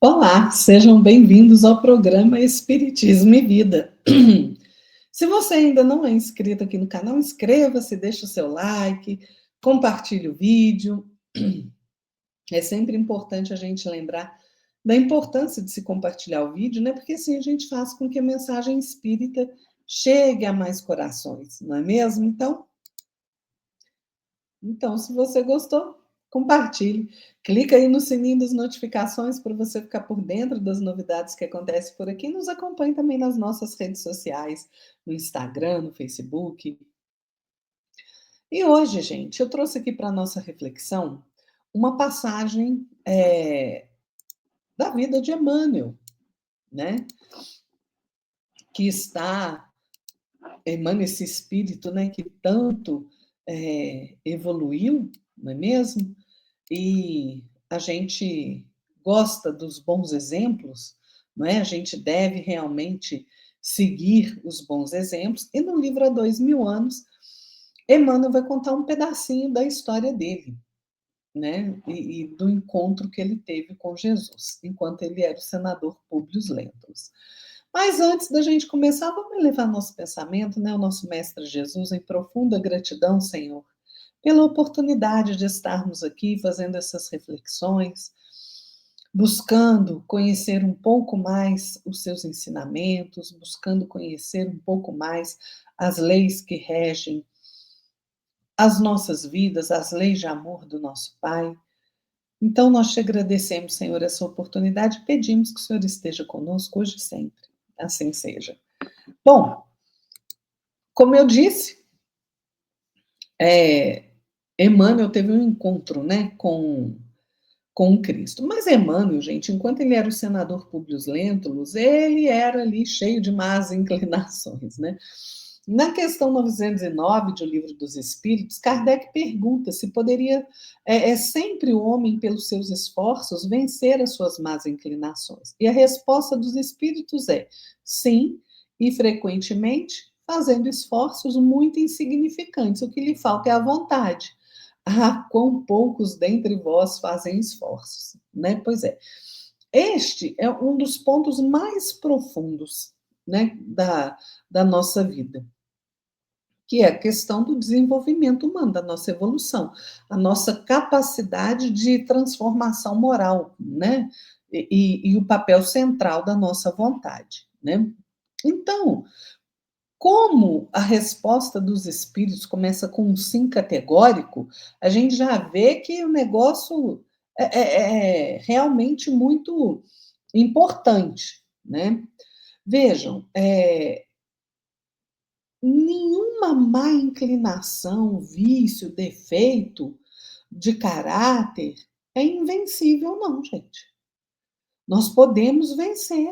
Olá, sejam bem-vindos ao programa Espiritismo e Vida. Se você ainda não é inscrito aqui no canal, inscreva-se, deixe o seu like, compartilhe o vídeo. É sempre importante a gente lembrar da importância de se compartilhar o vídeo, né? Porque assim a gente faz com que a mensagem espírita chegue a mais corações, não é mesmo? Então, se você gostou, compartilhe. Clica aí no sininho das notificações para você ficar por dentro das novidades que acontecem por aqui. Nos acompanhe também nas nossas redes sociais, no Instagram, no Facebook. E hoje, gente, eu trouxe aqui para a nossa reflexão uma passagem da vida de Emmanuel, né? Que está, Emmanuel, esse espírito, né? Que tanto evoluiu, não é mesmo? E a gente gosta dos bons exemplos, não é? A gente deve realmente seguir os bons exemplos. E no livro Há 2000 anos, Emmanuel vai contar um pedacinho da história dele, né? E do encontro que ele teve com Jesus, enquanto ele era o senador Públio Lentulus. Mas antes da gente começar, vamos levar nosso pensamento, né? O nosso Mestre Jesus, em profunda gratidão, Senhor, pela oportunidade de estarmos aqui fazendo essas reflexões, buscando conhecer um pouco mais os seus ensinamentos, buscando conhecer um pouco mais as leis que regem as nossas vidas, as leis de amor do nosso Pai. Então, nós te agradecemos, Senhor, essa oportunidade e pedimos que o Senhor esteja conosco hoje e sempre. Assim seja. Bom, como eu disse, Emmanuel teve um encontro, né, com Cristo. Mas Emmanuel, gente, enquanto ele era o senador Públio Lentulus, ele era ali cheio de más inclinações, né? Na questão 909 de O Livro dos Espíritos, Kardec pergunta se poderia sempre o homem, pelos seus esforços, vencer as suas más inclinações. E a resposta dos espíritos é sim, e frequentemente fazendo esforços muito insignificantes. O que lhe falta é a vontade. Ah, quão poucos dentre vós fazem esforços, né? Pois é. Este é um dos pontos mais profundos, né, da nossa vida, que é a questão do desenvolvimento humano, da nossa evolução, a nossa capacidade de transformação moral, né? E o papel central da nossa vontade, né? Então, como a resposta dos espíritos começa com um sim categórico, a gente já vê que o negócio é realmente muito importante, né? Vejam, nenhuma má inclinação, vício, defeito de caráter é invencível, não, gente. Nós podemos vencer.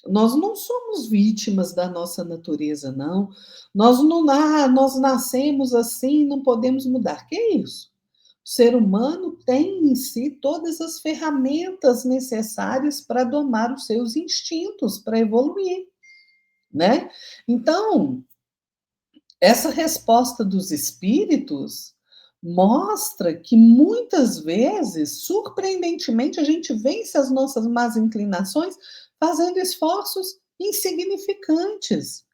Nós não somos vítimas da nossa natureza, não. Nós não, nós nascemos assim, não podemos mudar. Que isso? O ser humano tem em si todas as ferramentas necessárias para domar os seus instintos, para evoluir, né? Então, essa resposta dos espíritos mostra que muitas vezes, surpreendentemente, a gente vence as nossas más inclinações fazendo esforços insignificantes.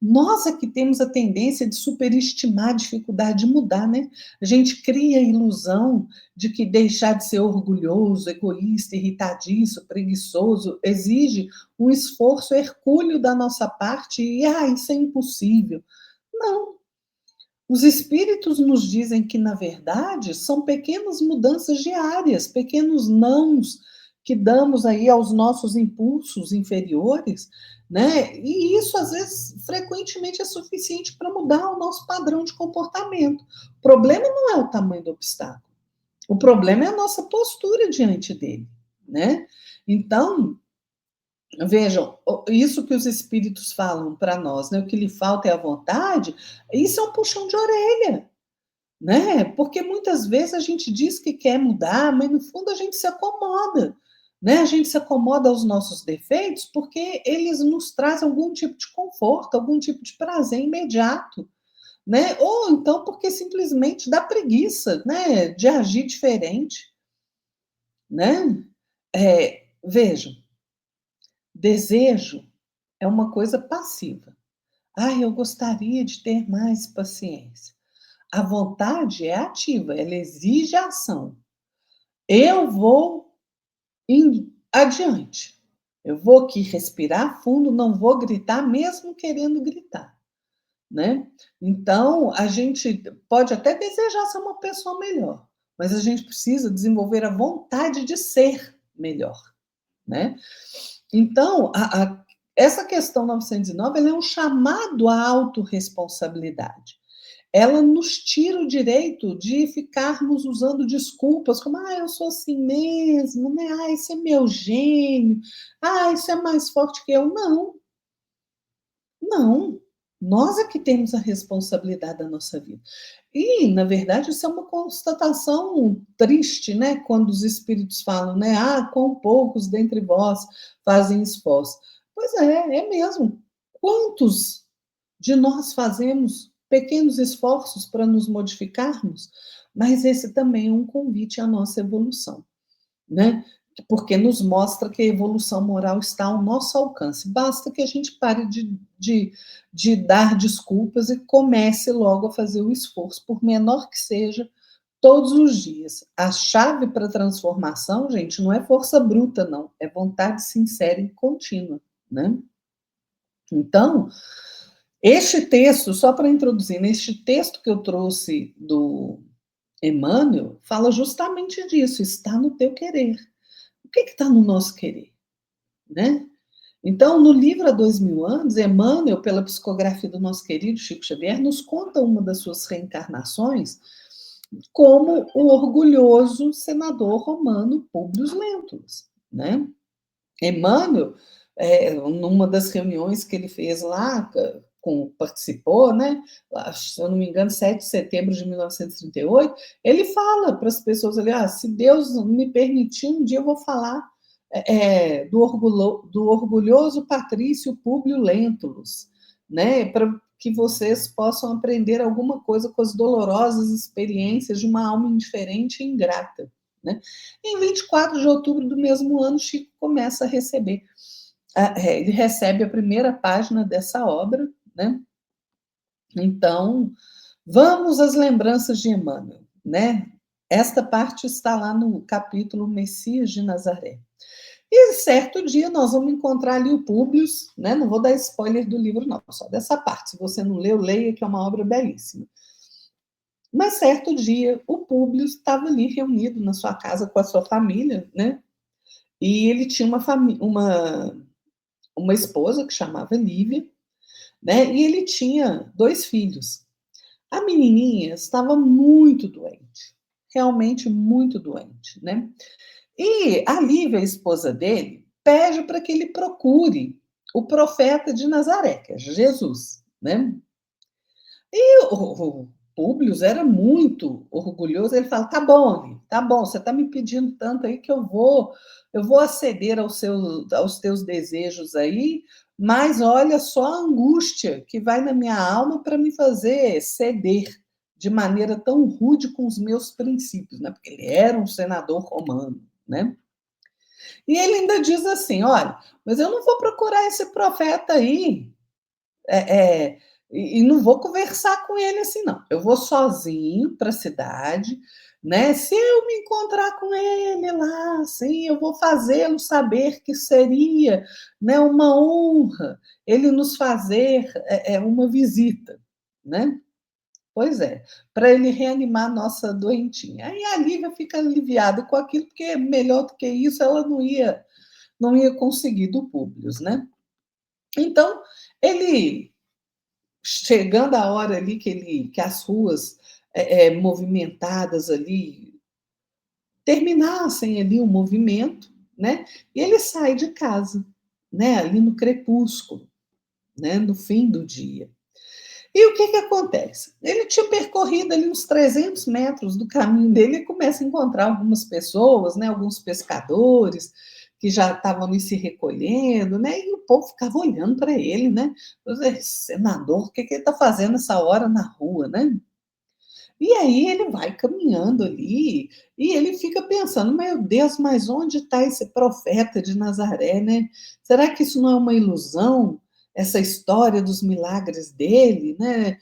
Nós é que temos a tendência de superestimar a dificuldade de mudar, né? A gente cria a ilusão de que deixar de ser orgulhoso, egoísta, irritadiço, preguiçoso exige um esforço hercúleo da nossa parte e isso é impossível. Não. Os espíritos nos dizem que, na verdade, são pequenas mudanças diárias, pequenos nãos que damos aí aos nossos impulsos inferiores, né? E isso, às vezes, frequentemente é suficiente para mudar o nosso padrão de comportamento. O problema não é o tamanho do obstáculo, o problema é a nossa postura diante dele, né? Então, vejam, isso que os espíritos falam para nós, né? O que lhe falta é a vontade, isso é um puxão de orelha, né? Porque muitas vezes a gente diz que quer mudar, mas no fundo a gente se acomoda, né? A gente se acomoda aos nossos defeitos porque eles nos trazem algum tipo de conforto, algum tipo de prazer imediato, né? Ou então porque simplesmente dá preguiça, né? De agir diferente, né? Veja, desejo é uma coisa passiva. Ah, eu gostaria de ter mais paciência. A vontade é ativa, ela exige ação. Eu vou adiante. Eu vou aqui respirar fundo, não vou gritar, mesmo querendo gritar, né? Então, a gente pode até desejar ser uma pessoa melhor, mas a gente precisa desenvolver a vontade de ser melhor, né? Então, essa questão 909 ela é um chamado à autorresponsabilidade. Ela nos tira o direito de ficarmos usando desculpas como, eu sou assim mesmo, né? Esse é meu gênio, isso é mais forte que eu. Não, não. Nós é que temos a responsabilidade da nossa vida. E, na verdade, isso é uma constatação triste, né? Quando os espíritos falam, né? Quão poucos dentre vós fazem esforço. Pois é mesmo. Quantos de nós fazemos pequenos esforços para nos modificarmos? Mas esse também é um convite à nossa evolução, né? Porque nos mostra que a evolução moral está ao nosso alcance. Basta que a gente pare de dar desculpas e comece logo a fazer o esforço, por menor que seja, todos os dias. A chave para a transformação, gente, não é força bruta, não. É vontade sincera e contínua, né? Então, este texto, só para introduzir, neste texto que eu trouxe do Emmanuel, fala justamente disso, está no teu querer. O que está no nosso querer, né? Então, no livro Há 2000 anos, Emmanuel, pela psicografia do nosso querido Chico Xavier, nos conta uma das suas reencarnações como o orgulhoso senador romano Públio Lentulus, né? Emmanuel, numa das reuniões que ele fez lá, participou, né? Se eu não me engano, 7 de setembro de 1938, ele fala para as pessoas ali, se Deus me permitir, um dia eu vou falar do orgulhoso patrício Públio Lentulus, né? Para que vocês possam aprender alguma coisa com as dolorosas experiências de uma alma indiferente e ingrata, né? Em 24 de outubro do mesmo ano, Chico começa a receber. Ele recebe a primeira página dessa obra, né? Então, vamos às lembranças de Emmanuel, né? Esta parte está lá no capítulo Messias de Nazaré. E certo dia nós vamos encontrar ali o Públio, né? Não vou dar spoiler do livro, não, só dessa parte. Se você não leu, leia, que é uma obra belíssima. Mas certo dia, o Públio estava ali reunido na sua casa com a sua família, né? E ele tinha uma esposa que chamava Lívia, né? E ele tinha 2 filhos. A menininha estava muito doente, realmente muito doente, né? E a Lívia, a esposa dele, pede para que ele procure o profeta de Nazaré, que é Jesus, né? E o Públio era muito orgulhoso, ele fala: tá bom, você está me pedindo tanto aí que eu vou aceder aos teus desejos aí, mas olha só a angústia que vai na minha alma para me fazer ceder de maneira tão rude com os meus princípios, né? Porque ele era um senador romano, né? E ele ainda diz assim: olha, mas eu não vou procurar esse profeta aí, é, é, e não vou conversar com ele assim, não. Eu vou sozinho para a cidade, né? Se eu me encontrar com ele lá, assim, eu vou fazê-lo saber que seria, né, uma honra ele nos fazer uma visita, né? Pois é, para ele reanimar a nossa doentinha. Aí a Lívia fica aliviada com aquilo, porque melhor do que isso ela não ia conseguir do Públio, né? Então, ele chegando a hora ali que as ruas movimentadas ali terminassem ali o movimento, né? E ele sai de casa, né? Ali no crepúsculo, né? No fim do dia. E o que acontece? Ele tinha percorrido ali uns 300 metros do caminho dele e começa a encontrar algumas pessoas, né? Alguns pescadores que já estavam ali se recolhendo, né? E o povo ficava olhando para ele, né? Senador, o que ele está fazendo essa hora na rua, né? E aí ele vai caminhando ali, e ele fica pensando: "Meu Deus, mas onde está esse profeta de Nazaré, né? Será que isso não é uma ilusão? Essa história dos milagres dele, né?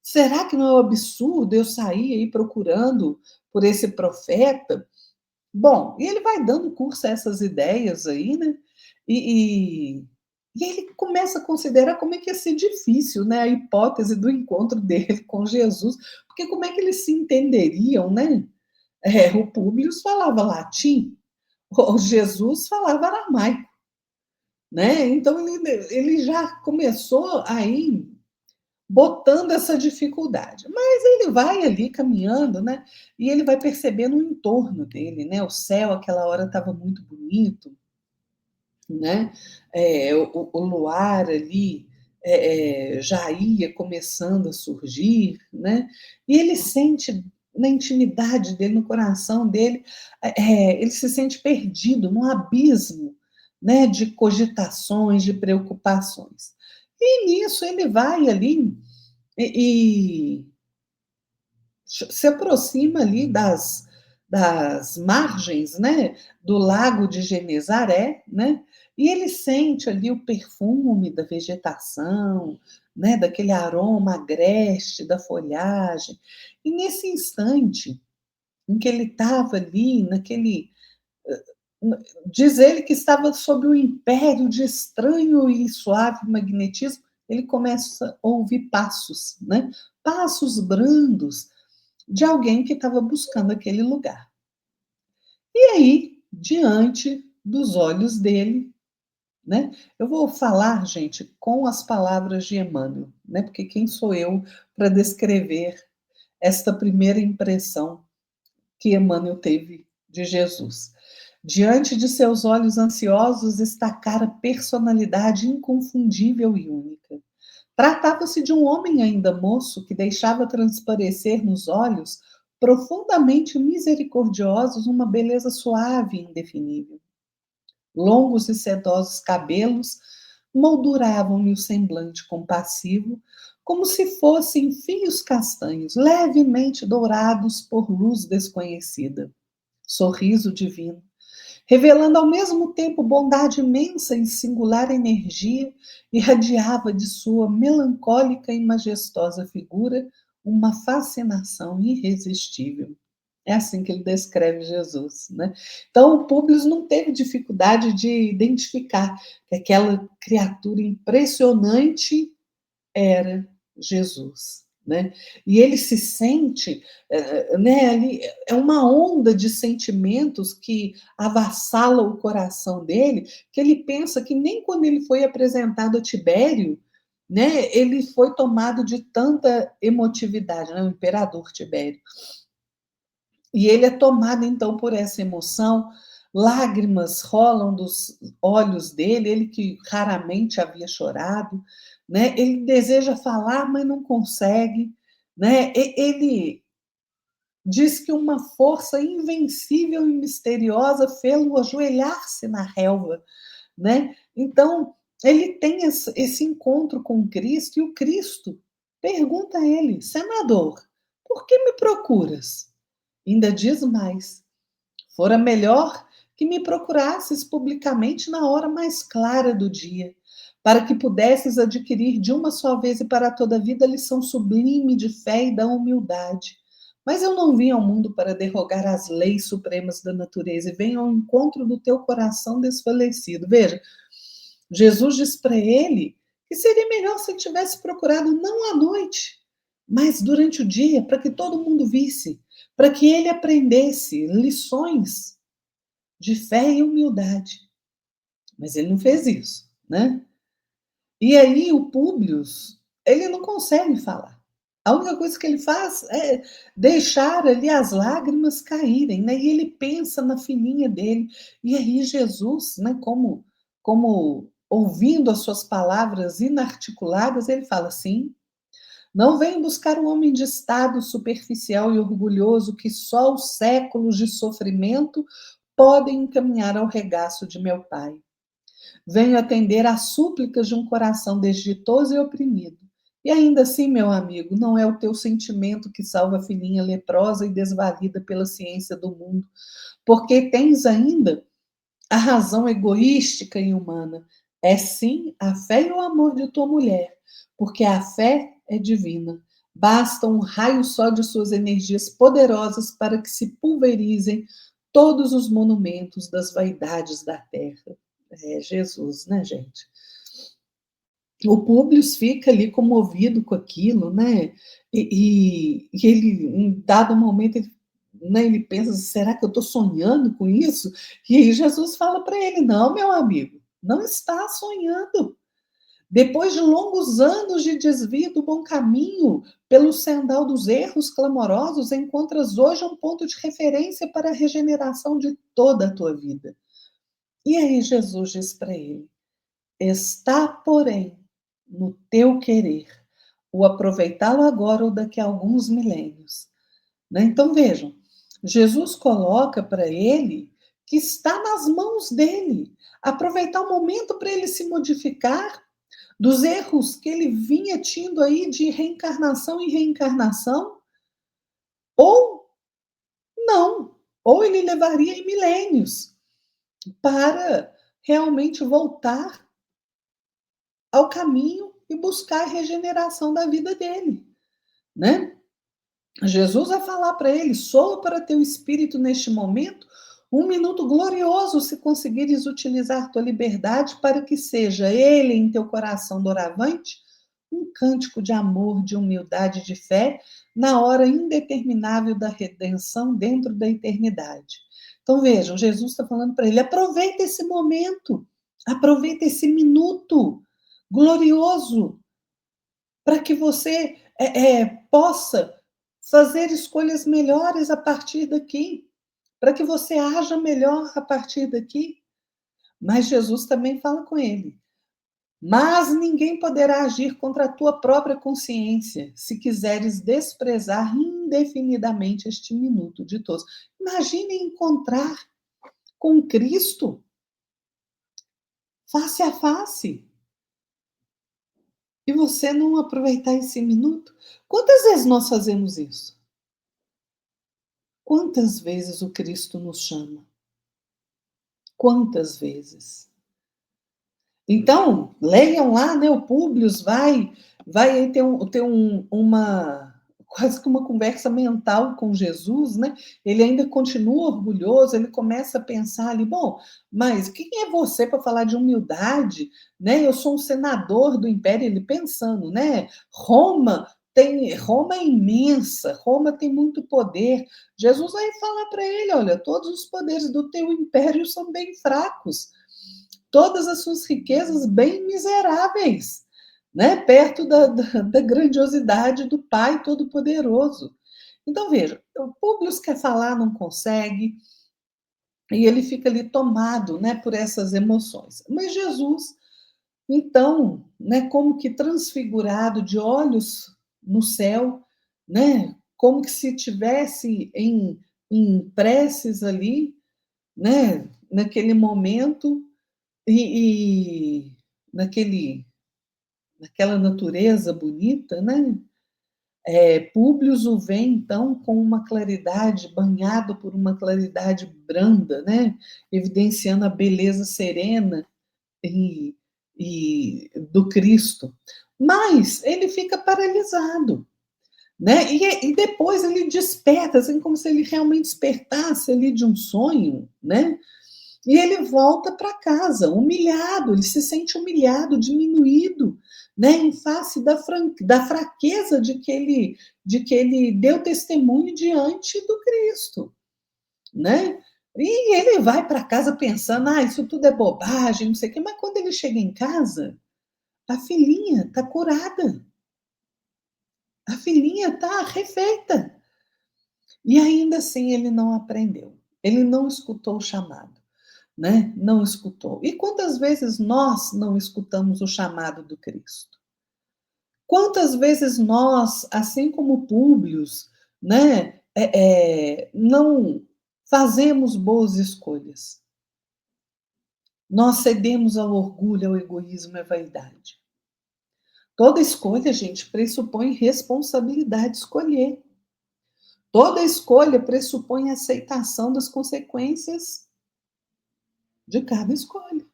Será que não é um absurdo eu sair aí procurando por esse profeta?" Bom, e ele vai dando curso a essas ideias aí, né, e e ele começa a considerar como é que ia ser difícil, né, a hipótese do encontro dele com Jesus, porque como é que eles se entenderiam, né? O Públio falava latim, o Jesus falava aramaico, né, então ele já começou aí botando essa dificuldade. Mas ele vai ali caminhando, né, e ele vai percebendo o entorno dele, né, o céu aquela hora estava muito bonito, né, o luar ali, já ia começando a surgir, né, e ele sente na intimidade dele, no coração dele, ele se sente perdido num abismo, né, de cogitações, de preocupações. E nisso ele vai ali e se aproxima ali das margens, né, do lago de Genezaré, né, e ele sente ali o perfume da vegetação, né, daquele aroma agreste da folhagem. E nesse instante em que ele estava ali, naquele diz ele que estava sob o império de estranho e suave magnetismo, ele começa a ouvir passos, né, passos brandos de alguém que estava buscando aquele lugar. E aí, diante dos olhos dele, né? Eu vou falar, gente, com as palavras de Emmanuel, né? Porque quem sou eu para descrever esta primeira impressão que Emmanuel teve de Jesus? Diante de seus olhos ansiosos destacara personalidade inconfundível e única. Tratava-se de um homem ainda moço que deixava transparecer nos olhos, profundamente misericordiosos, uma beleza suave e indefinível. Longos e sedosos cabelos molduravam-lhe o semblante compassivo, como se fossem fios castanhos, levemente dourados por luz desconhecida. Sorriso divino, revelando ao mesmo tempo bondade imensa e singular energia, irradiava de sua melancólica e majestosa figura uma fascinação irresistível. É assim que ele descreve Jesus, né? Então, o Públio não teve dificuldade de identificar que aquela criatura impressionante era Jesus, né? E ele se sente, né, ali, é uma onda de sentimentos que avassala o coração dele, que ele pensa que nem quando ele foi apresentado a Tibério, né, ele foi tomado de tanta emotividade, né, o imperador Tibério. E ele é tomado então por essa emoção, lágrimas rolam dos olhos dele, ele que raramente havia chorado, né? Ele deseja falar, mas não consegue, né? Ele diz que uma força invencível e misteriosa fê-lo ajoelhar-se na relva, né? Então, ele tem esse encontro com Cristo e o Cristo pergunta a ele: "Senador, por que me procuras?" Ainda diz mais: "Fora melhor que me procurasses publicamente na hora mais clara do dia, para que pudesses adquirir de uma só vez e para toda a vida a lição sublime de fé e da humildade. Mas eu não vim ao mundo para derrogar as leis supremas da natureza e venho ao encontro do teu coração desfalecido." Veja, Jesus diz para ele que seria melhor se ele tivesse procurado não à noite, mas durante o dia, para que todo mundo visse, para que ele aprendesse lições de fé e humildade. Mas ele não fez isso, né? E aí o Públio, ele não consegue falar. A única coisa que ele faz é deixar ali as lágrimas caírem, né? E ele pensa na filhinha dele. E aí Jesus, né, como ouvindo as suas palavras inarticuladas, ele fala assim: "Não venho buscar um homem de estado superficial e orgulhoso que só os séculos de sofrimento podem encaminhar ao regaço de meu Pai. Venho atender às súplicas de um coração desditoso e oprimido, E ainda assim, meu amigo, não é o teu sentimento que salva a filhinha leprosa e desvalida pela ciência do mundo, porque tens ainda a razão egoística e humana. É sim a fé e o amor de tua mulher, porque a fé é divina. Basta um raio só de suas energias poderosas para que se pulverizem todos os monumentos das vaidades da terra. É Jesus, né, gente? O Públio fica ali comovido com aquilo, né? E ele, em dado momento, ele, né, ele pensa: será que eu estou sonhando com isso? E aí Jesus fala para ele: não, meu amigo, não está sonhando. Depois de longos anos de desvio do bom caminho, pelo sendal dos erros clamorosos, encontras hoje um ponto de referência para a regeneração de toda a tua vida. E aí Jesus diz para ele: está, porém, no teu querer o aproveitá-lo agora ou daqui a alguns milênios. Né? Então vejam, Jesus coloca para ele que está nas mãos dele aproveitar o momento para ele se modificar dos erros que ele vinha tendo aí de reencarnação em reencarnação, ou não, ou ele levaria em milênios para realmente voltar ao caminho e buscar a regeneração da vida dele, né? Jesus vai falar para ele: soa para teu espírito neste momento um minuto glorioso, se conseguires utilizar tua liberdade para que seja ele em teu coração doravante um cântico de amor, de humildade, de fé, na hora indeterminável da redenção dentro da eternidade. Então vejam, Jesus está falando para ele: aproveita esse momento, aproveita esse minuto glorioso para que você possa fazer escolhas melhores a partir daqui, para que você haja melhor a partir daqui. Mas Jesus também fala com ele: mas ninguém poderá agir contra a tua própria consciência, se quiseres desprezar indefinidamente este minuto de todos. Imagine encontrar com Cristo face a face e você não aproveitar esse minuto. Quantas vezes nós fazemos isso? Quantas vezes o Cristo nos chama? Quantas vezes? Então, leiam lá, né? O Públio vai ter uma quase que uma conversa mental com Jesus, né? Ele ainda continua orgulhoso, ele começa a pensar ali: bom, mas quem é você para falar de humildade, né? Eu sou um senador do império, ele pensando, né? Roma é imensa, Roma tem muito poder. Jesus vai falar para ele: olha, todos os poderes do teu império são bem fracos, todas as suas riquezas bem miseráveis, né? Perto da grandiosidade do Pai Todo-Poderoso. Então, veja, o Públio quer falar, não consegue, e ele fica ali tomado, né, por essas emoções. Mas Jesus, então, né, como que transfigurado, de olhos no céu, né, como que se tivesse em preces ali, né, naquele momento, e naquela natureza bonita, né? Públio o vê, então, com uma claridade, banhado por uma claridade branda, né? Evidenciando a beleza serena e, do Cristo. Mas ele fica paralisado, né? E depois ele desperta, assim como se ele realmente despertasse ali de um sonho, né? E ele volta para casa, humilhado, ele se sente humilhado, diminuído, né, em face da fraqueza de que ele deu testemunho diante do Cristo, né? E ele vai para casa pensando: ah, isso tudo é bobagem, não sei o quê, mas quando ele chega em casa, a filhinha está curada, a filhinha está refeita. E ainda assim ele não aprendeu, ele não escutou o chamado. Né? Não escutou. E quantas vezes nós não escutamos o chamado do Cristo? Quantas vezes nós, assim como Públio, né, não fazemos boas escolhas? Nós cedemos ao orgulho, ao egoísmo e à vaidade. Toda escolha, gente, pressupõe responsabilidade de escolher. Toda escolha pressupõe aceitação das consequências de cada escolha,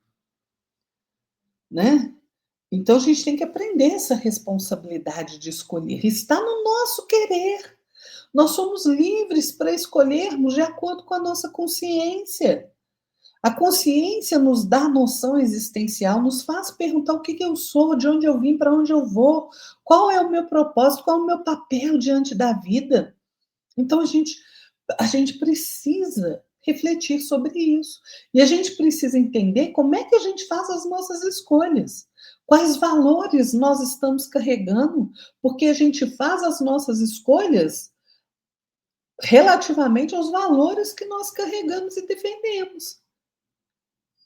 né? Então a gente tem que aprender essa responsabilidade de escolher. Está no nosso querer. Nós somos livres para escolhermos de acordo com a nossa consciência. A consciência nos dá noção existencial, nos faz perguntar o que eu sou, de onde eu vim, para onde eu vou, qual é o meu propósito, qual é o meu papel diante da vida. Então a gente precisa refletir sobre isso. E a gente precisa entender como é que a gente faz as nossas escolhas. Quais valores nós estamos carregando, porque a gente faz as nossas escolhas relativamente aos valores que nós carregamos e defendemos.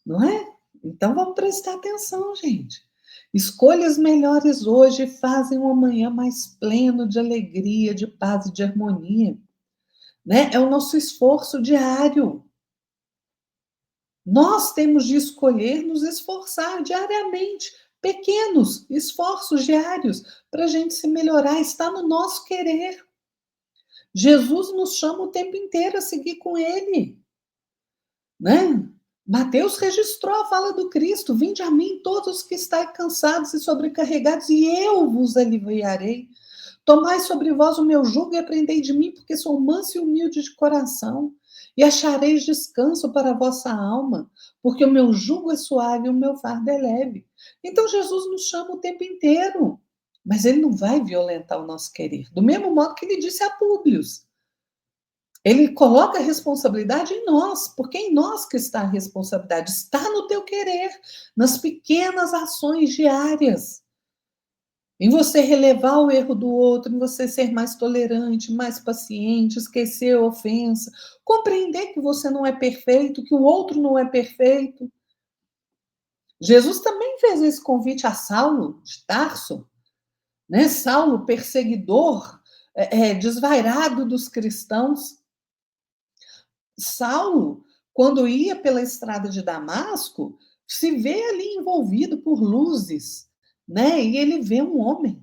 Não é? Então vamos prestar atenção, gente. Escolhas melhores hoje fazem um amanhã mais pleno de alegria, de paz e de harmonia. Né? É o nosso esforço diário. Nós temos de escolher nos esforçar diariamente. Pequenos esforços diários para a gente se melhorar. Está no nosso querer. Jesus nos chama o tempo inteiro a seguir com Ele. Né? Mateus registrou a fala do Cristo: vinde a mim todos os que estáis cansados e sobrecarregados, e eu vos aliviarei. Tomai sobre vós o meu jugo e aprendei de mim, porque sou manso e humilde de coração, e achareis descanso para a vossa alma, porque o meu jugo é suave e o meu fardo é leve. Então Jesus nos chama o tempo inteiro, mas ele não vai violentar o nosso querer, do mesmo modo que ele disse a Públio. Ele coloca a responsabilidade em nós, porque é em nós que está a responsabilidade. Está no teu querer, nas pequenas ações diárias. Em você relevar o erro do outro, em você ser mais tolerante, mais paciente, esquecer a ofensa, compreender que você não é perfeito, que o outro não é perfeito. Jesus também fez esse convite a Saulo de Tarso, né? Saulo, perseguidor, desvairado dos cristãos. Saulo, quando ia pela estrada de Damasco, se vê ali envolvido por luzes, né? E ele vê um homem,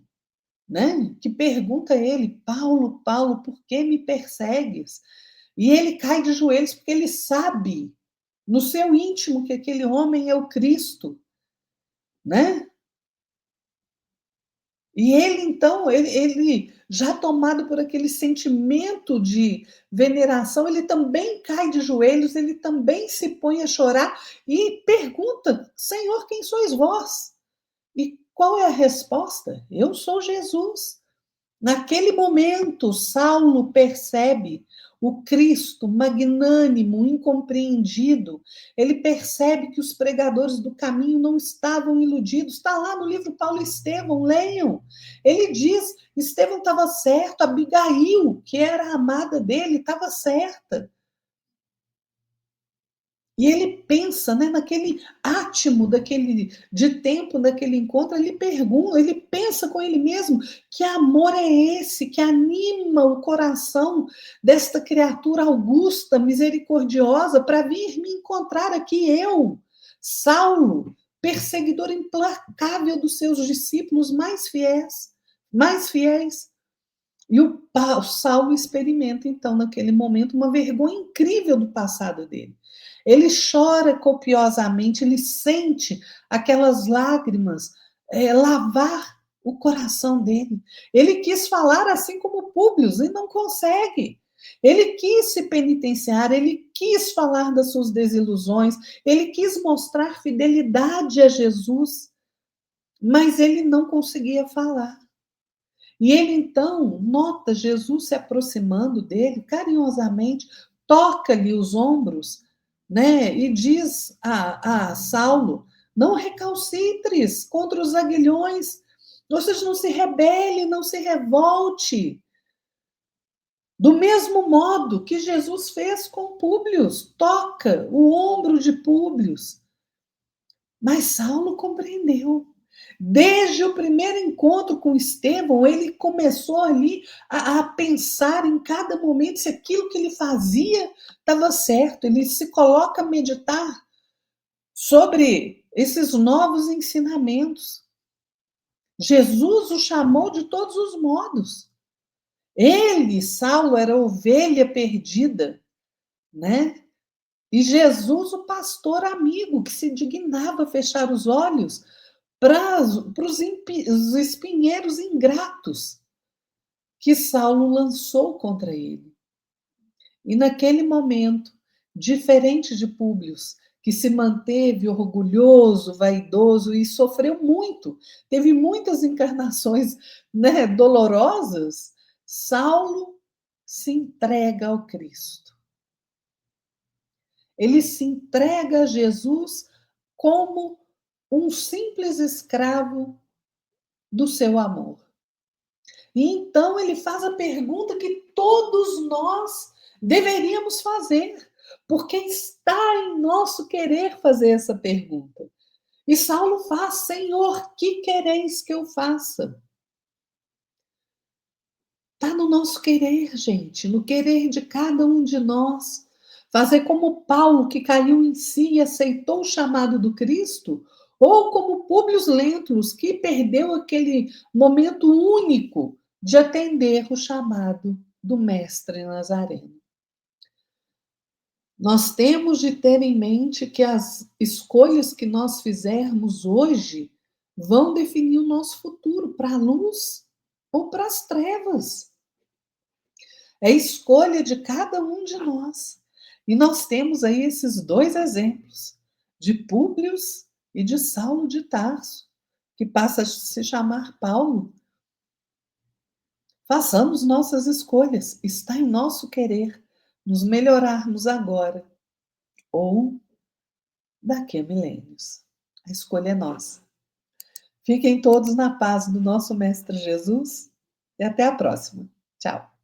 né? Que pergunta a ele: Paulo, Paulo, por que me persegues? E ele cai de joelhos porque ele sabe no seu íntimo que aquele homem é o Cristo, né? E ele, então, ele já tomado por aquele sentimento de veneração, ele também cai de joelhos, ele também se põe a chorar e pergunta: Senhor, quem sois vós? E qual é a resposta? Eu sou Jesus. Naquele momento, Saulo percebe o Cristo magnânimo, incompreendido. Ele percebe que os pregadores do caminho não estavam iludidos. Está lá no livro Paulo e Estevão, leiam. Ele diz: Estevão estava certo, Abigail, que era a amada dele, estava certa. E ele pensa, né, naquele átimo de tempo daquele encontro, ele pergunta, ele pensa com ele mesmo: que amor é esse que anima o coração desta criatura augusta, misericordiosa, para vir me encontrar aqui, eu, Saulo, perseguidor implacável dos seus discípulos mais fiéis, mais fiéis. E o Saulo experimenta, então, naquele momento, uma vergonha incrível do passado dele. Ele chora copiosamente, ele sente aquelas lágrimas lavar o coração dele. Ele quis falar assim como Públio e não consegue. Ele quis se penitenciar, ele quis falar das suas desilusões, ele quis mostrar fidelidade a Jesus, mas ele não conseguia falar. E ele então nota Jesus se aproximando dele carinhosamente, toca-lhe os ombros, né? E diz a Saulo: não recalcitres contra os aguilhões, ou seja, não se rebele, não se revolte. Do mesmo modo que Jesus fez com Públio, toca o ombro de Públio. Mas Saulo compreendeu. Desde o primeiro encontro com Estevão, ele começou ali a pensar em cada momento se aquilo que ele fazia estava certo. Ele se coloca a meditar sobre esses novos ensinamentos. Jesus o chamou de todos os modos. Ele, Saulo, era ovelha perdida, né? E Jesus, o pastor amigo, que se dignava a fechar os olhos para os espinheiros ingratos que Saulo lançou contra ele. E naquele momento, diferente de Públio, que se manteve orgulhoso, vaidoso e sofreu muito, teve muitas encarnações, né, dolorosas, Saulo se entrega ao Cristo. Ele se entrega a Jesus como um simples escravo do seu amor. E então ele faz a pergunta que todos nós deveríamos fazer, porque está em nosso querer fazer essa pergunta. E Saulo faz: Senhor, que quereis que eu faça? Está no nosso querer, gente, no querer de cada um de nós. Fazer como Paulo, que caiu em si e aceitou o chamado do Cristo, ou como Públio Lentulus, que perdeu aquele momento único de atender o chamado do Mestre Nazareno. Nós temos de ter em mente que as escolhas que nós fizermos hoje vão definir o nosso futuro, para a luz ou para as trevas. É escolha de cada um de nós. E nós temos aí esses dois exemplos, de Públio e de Saulo de Tarso, que passa a se chamar Paulo. Façamos nossas escolhas, está em nosso querer nos melhorarmos agora ou daqui a milênios. A escolha é nossa. Fiquem todos na paz do nosso Mestre Jesus e até a próxima. Tchau.